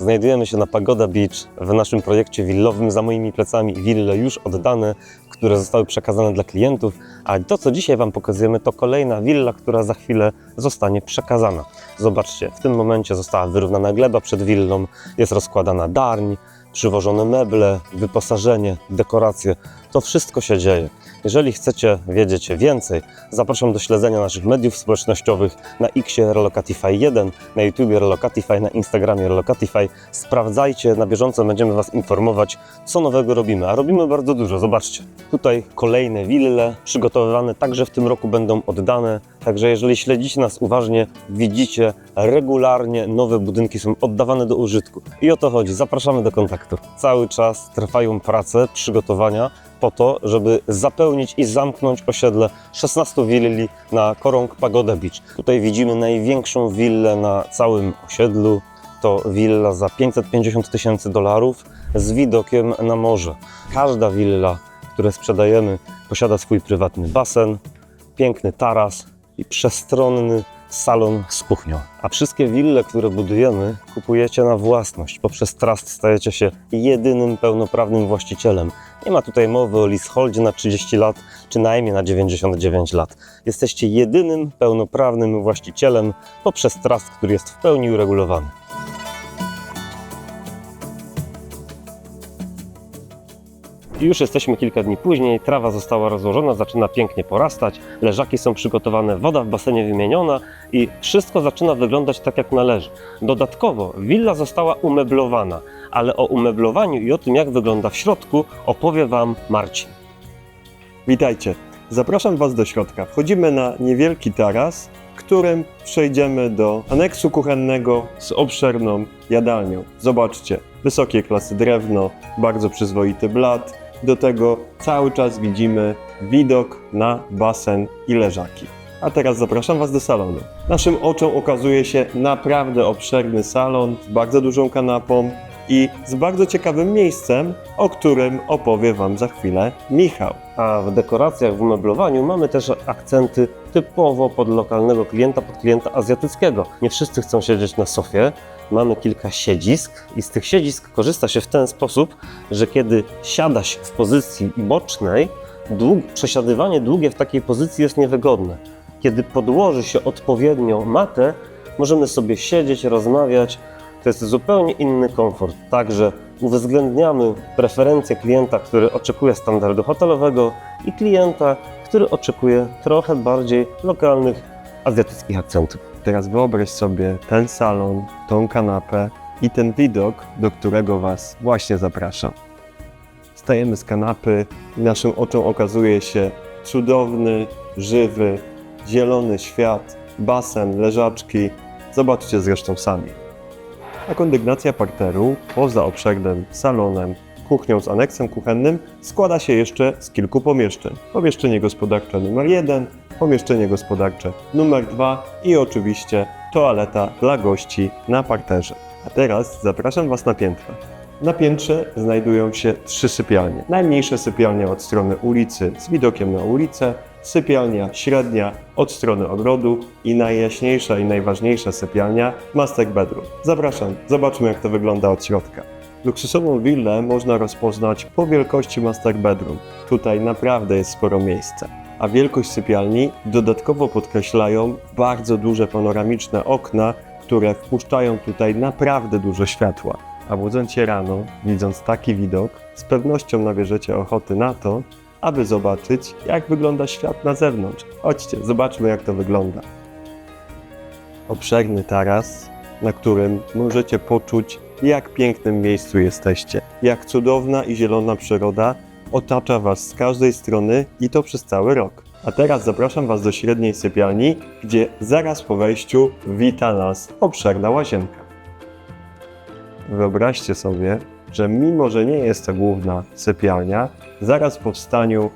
Znajdujemy się na Pagoda Beach w naszym projekcie willowym. Za moimi plecami wille już oddane, które zostały przekazane dla klientów, a to, co dzisiaj Wam pokazujemy, to kolejna willa, która za chwilę zostanie przekazana. Zobaczcie, w tym momencie została wyrównana gleba przed willą, jest rozkładana darń, przywożone meble, wyposażenie, dekoracje. To wszystko się dzieje. Jeżeli chcecie wiedzieć więcej, zapraszam do śledzenia naszych mediów społecznościowych na Xie Relocatify1, na YouTubie Relocatify, na Instagramie Relocatify. Sprawdzajcie, na bieżąco będziemy Was informować, co nowego robimy, a robimy bardzo dużo. Zobaczcie, tutaj kolejne wille przygotowywane także w tym roku będą oddane, także jeżeli śledzicie nas uważnie, widzicie, regularnie nowe budynki są oddawane do użytku. I o to chodzi, zapraszamy do kontaktu. Cały czas trwają prace, przygotowania po to, żeby zapełnić i zamknąć osiedle 16 willi na Korąg Pagoda Beach. Tutaj widzimy największą willę na całym osiedlu. To willa za $550 000 z widokiem na morze. Każda willa, które sprzedajemy, posiada swój prywatny basen, piękny taras i przestronny salon z kuchnią. A wszystkie wille, które budujemy, kupujecie na własność. Poprzez trust stajecie się jedynym pełnoprawnym właścicielem. Nie ma tutaj mowy o leaseholdzie na 30 lat, czy najmniej na 99 lat. Jesteście jedynym pełnoprawnym właścicielem poprzez trust, który jest w pełni uregulowany. I już jesteśmy kilka dni później, trawa została rozłożona, zaczyna pięknie porastać, leżaki są przygotowane, woda w basenie wymieniona i wszystko zaczyna wyglądać tak jak należy. Dodatkowo willa została umeblowana, ale o umeblowaniu i o tym, jak wygląda w środku, opowie Wam Marcin. Witajcie, zapraszam Was do środka. Wchodzimy na niewielki taras, którym przejdziemy do aneksu kuchennego z obszerną jadalnią. Zobaczcie, wysokiej klasy drewno, bardzo przyzwoity blat. Do tego cały czas widzimy widok na basen i leżaki. A teraz zapraszam Was do salonu. Naszym oczom okazuje się naprawdę obszerny salon z bardzo dużą kanapą i z bardzo ciekawym miejscem, o którym opowie Wam za chwilę Michał. A w dekoracjach, w umeblowaniu mamy też akcenty typowo pod lokalnego klienta, pod klienta azjatyckiego. Nie wszyscy chcą siedzieć na sofie. Mamy kilka siedzisk i z tych siedzisk korzysta się w ten sposób, że kiedy siada się w pozycji bocznej, przesiadywanie długie w takiej pozycji jest niewygodne. Kiedy podłoży się odpowiednio matę, możemy sobie siedzieć, rozmawiać. To jest zupełnie inny komfort. Także uwzględniamy preferencje klienta, który oczekuje standardu hotelowego i klienta, który oczekuje trochę bardziej lokalnych azjatyckich akcentów. Teraz wyobraź sobie ten salon, tą kanapę i ten widok, do którego Was właśnie zapraszam. Stajemy z kanapy i naszym oczom okazuje się cudowny, żywy, zielony świat, basen, leżaczki. Zobaczcie zresztą sami. A kondygnacja parteru, poza obszernym salonem, kuchnią z aneksem kuchennym, składa się jeszcze z kilku pomieszczeń. Pomieszczenie gospodarcze numer 1, pomieszczenie gospodarcze numer 2 i oczywiście toaleta dla gości na parterze. A teraz zapraszam Was na piętro. Na piętrze znajdują się 3 sypialnie. Najmniejsza sypialnia od strony ulicy z widokiem na ulicę, sypialnia średnia od strony ogrodu i najjaśniejsza i najważniejsza sypialnia master bedroom. Zapraszam, zobaczmy jak to wygląda od środka. Luksusową willę można rozpoznać po wielkości master bedroom. Tutaj naprawdę jest sporo miejsca. A wielkość sypialni dodatkowo podkreślają bardzo duże panoramiczne okna, które wpuszczają tutaj naprawdę dużo światła. A budząc się rano, widząc taki widok, z pewnością nabierzecie ochoty na to, aby zobaczyć, jak wygląda świat na zewnątrz. Chodźcie, zobaczmy jak to wygląda. Obszerny taras, na którym możecie poczuć, jak pięknym miejscu jesteście. Jak cudowna i zielona przyroda otacza Was z każdej strony i to przez cały rok. A teraz zapraszam Was do średniej sypialni, gdzie zaraz po wejściu wita nas obszerna łazienka. Wyobraźcie sobie, że mimo, że nie jest to główna sypialnia, zaraz po wstaniu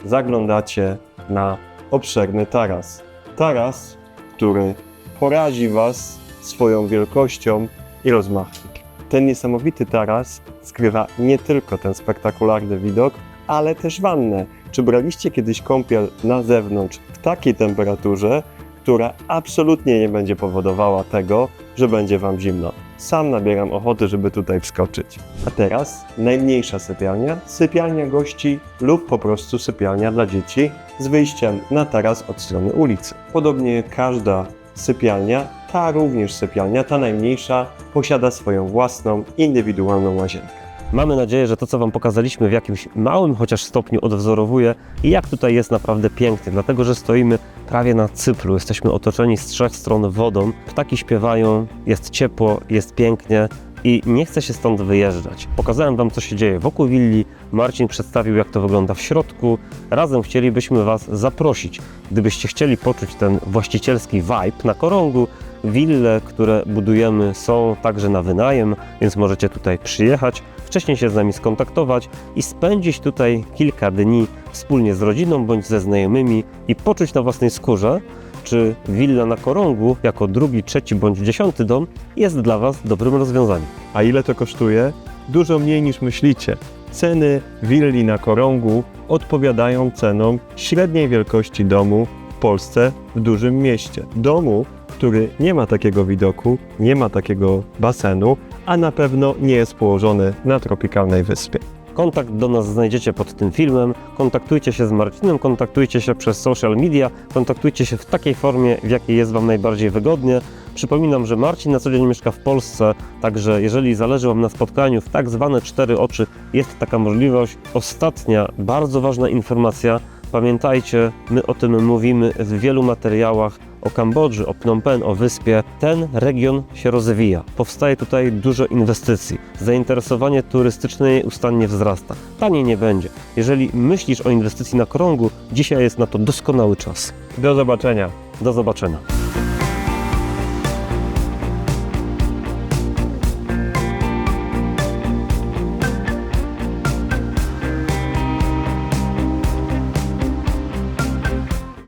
zaglądacie na obszerny taras. Taras, który porazi Was swoją wielkością i rozmachem. Ten niesamowity taras skrywa nie tylko ten spektakularny widok, ale też wannę. Czy braliście kiedyś kąpiel na zewnątrz w takiej temperaturze, która absolutnie nie będzie powodowała tego, że będzie Wam zimno? sam nabieram ochoty, żeby tutaj wskoczyć. A teraz najmniejsza sypialnia, sypialnia gości lub po prostu sypialnia dla dzieci z wyjściem na taras od strony ulicy. Podobnie każda sypialnia, ta również sypialnia, ta najmniejsza, posiada swoją własną, indywidualną łazienkę. Mamy nadzieję, że to, co Wam pokazaliśmy, w jakimś małym chociaż stopniu odwzorowuje i jak tutaj jest naprawdę pięknie, dlatego że stoimy prawie na cyplu, jesteśmy otoczeni z trzech stron wodą, ptaki śpiewają, jest ciepło, jest pięknie i nie chce się stąd wyjeżdżać. Pokazałem Wam, co się dzieje wokół willi, Marcin przedstawił, jak to wygląda w środku. Razem chcielibyśmy Was zaprosić, gdybyście chcieli poczuć ten właścicielski vibe na Korągu. Wille, które budujemy, są także na wynajem, więc możecie tutaj przyjechać, wcześniej się z nami skontaktować i spędzić tutaj kilka dni wspólnie z rodziną bądź ze znajomymi i poczuć na własnej skórze, czy willa na Korągu jako drugi, trzeci bądź 10. dom jest dla Was dobrym rozwiązaniem. A ile to kosztuje? Dużo mniej niż myślicie. Ceny willi na Korągu odpowiadają cenom średniej wielkości domu w Polsce w dużym mieście. Domu, który nie ma takiego widoku, nie ma takiego basenu, a na pewno nie jest położony na tropikalnej wyspie. Kontakt do nas znajdziecie pod tym filmem, kontaktujcie się z Marcinem, kontaktujcie się przez social media, kontaktujcie się w takiej formie, w jakiej jest Wam najbardziej wygodnie. Przypominam, że Marcin na co dzień mieszka w Polsce, także jeżeli zależy Wam na spotkaniu w tak zwane 4 oczy, jest taka możliwość. Ostatnia, bardzo ważna informacja, pamiętajcie, my o tym mówimy w wielu materiałach o Kambodży, o Phnom Penh, o wyspie. Ten region się rozwija. Powstaje tutaj dużo inwestycji. Zainteresowanie turystyczne nieustannie wzrasta. Taniej nie będzie. Jeżeli myślisz o inwestycji na Korągu, dzisiaj jest na to doskonały czas. Do zobaczenia. Do zobaczenia.